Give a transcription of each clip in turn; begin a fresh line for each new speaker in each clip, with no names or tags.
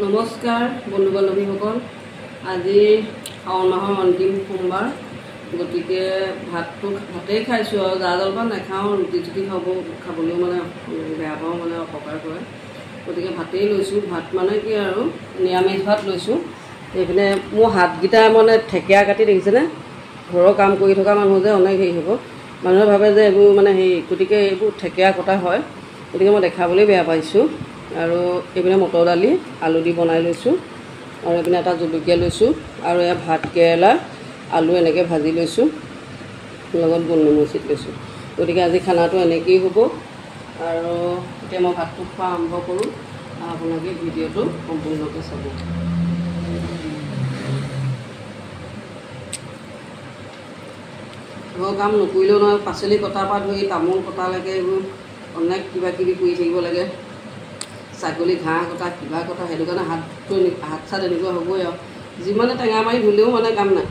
নমস্কাৰ বন্ধু বান্ধৱীসকল। আজি শাওণ মাহৰ অন্তিম সোমবাৰ, গতিকে ভাতেই খাইছোঁ আৰু জা জলপান নাখাওঁ। ৰুটি চুটি খাবলৈও মানে বেয়া পাওঁ, মানে অপকাৰ কৰে। গতিকে ভাতেই লৈছোঁ। ভাত মানে কি আৰু নিৰামিষ ভাত লৈছোঁ। এইপিনে মোৰ হাতকেইটা মানে ঠেকেৰা কাটি দেখিছেনে? ঘৰৰ কাম কৰি থকা মানুহ যে অনেক হেৰি হ'ব, মানুহে ভাবে যে এইবোৰ মানে হেৰি, গতিকে এইবোৰ ঠেকেৰা কটা হয়। গতিকে মই দেখাবলৈ বেয়া পাইছোঁ। আৰু এইপিনে মটৰ দালি আলু দি বনাই লৈছোঁ, আৰু এইপিনে এটা জলকীয়া লৈছোঁ, আৰু এয়া ভাত কেৰেলা আলু এনেকৈ ভাজি লৈছোঁ, লগত গোলনেমু চিট লৈছোঁ। গতিকে আজি খানাটো এনেকৈয়ে হ'ব। আৰু এতিয়া মই ভাতটো খোৱা আৰম্ভ কৰোঁ। আপোনালোকে ভিডিঅ'টো সম্পূৰ্ণকৈ চাব। ঘৰৰ কাম নকৰিলেও নহয়, পাচলি কটাৰ পৰা ধৰি তামোল কটালৈকে এইবোৰ অনেক কিবা কিবি কৰি থাকিব লাগে। ছাগলী ঘাঁহ কটা, কিবা কটা, সেইটো কাৰণে হাত চাত এনেকুৱা হ'বই আৰু। যিমানে টেঙা মাৰি ধুলেও মানে কাম নাই।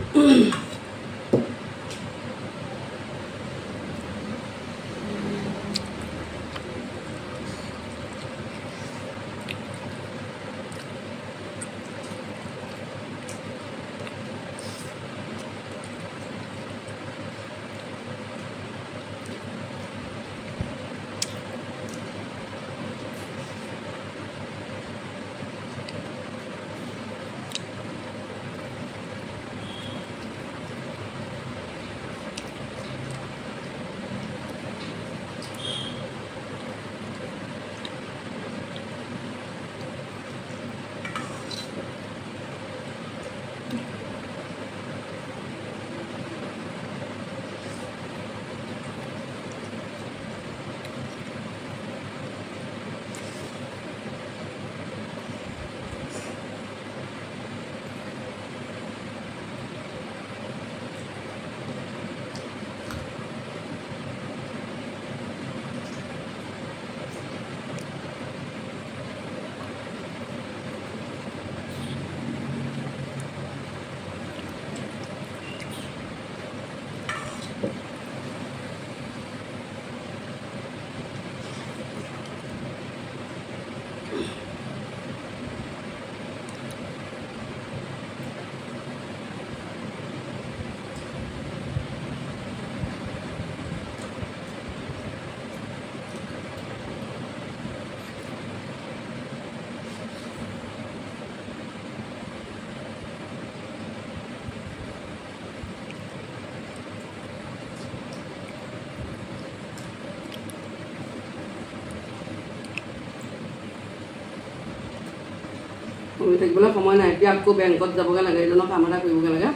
কৰি থাকিবলৈ সময় নাই। এতিয়া আকৌ বেংকত যাবগৈ লাগে, এইজনৰ কাম এটা কৰিবগৈ লাগে।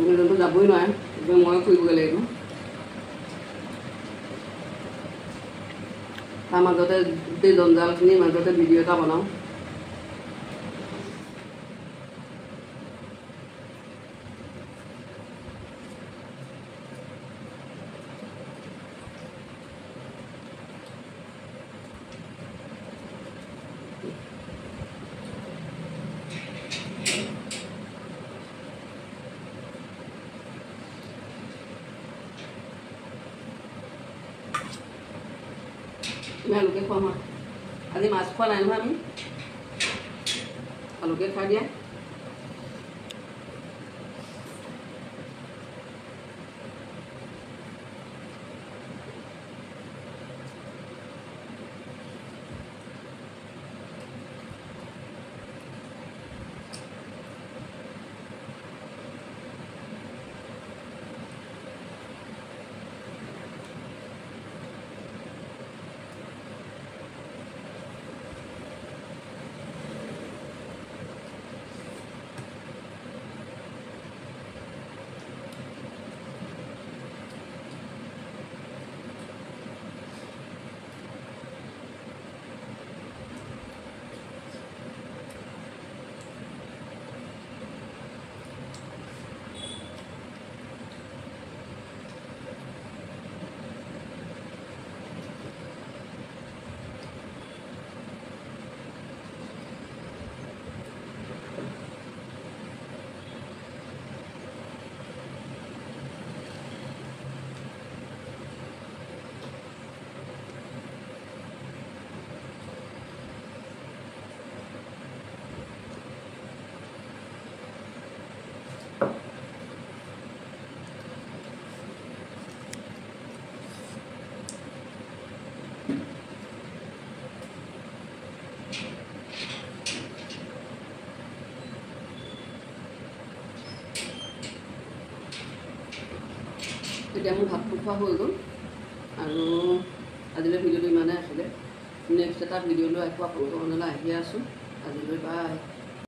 এইজনটো যাবই নোৱাৰে, ময়ো ফুৰিবগৈ লাগিব। তাৰ মাজতে গোটেই জঞ্জালখিনিৰ মাজতে ভিডিঅ' এটা বনাওঁ। আমি আলুকে খুৱাম আৰু আজি মাছ খোৱা নাই নহয়, আমি আলুকে খাই দিয়া। এতিয়া মোৰ ভাতটো খোৱা হৈ গ'ল আৰু আজিলৈ ভিডিঅ'টো ইমানেই আছিলে নেক্সট এটা ভিডিঅ' লৈ আকৌ আপোনালোকৰ মাজলৈ আহি আছোঁ আজিলৈ বাই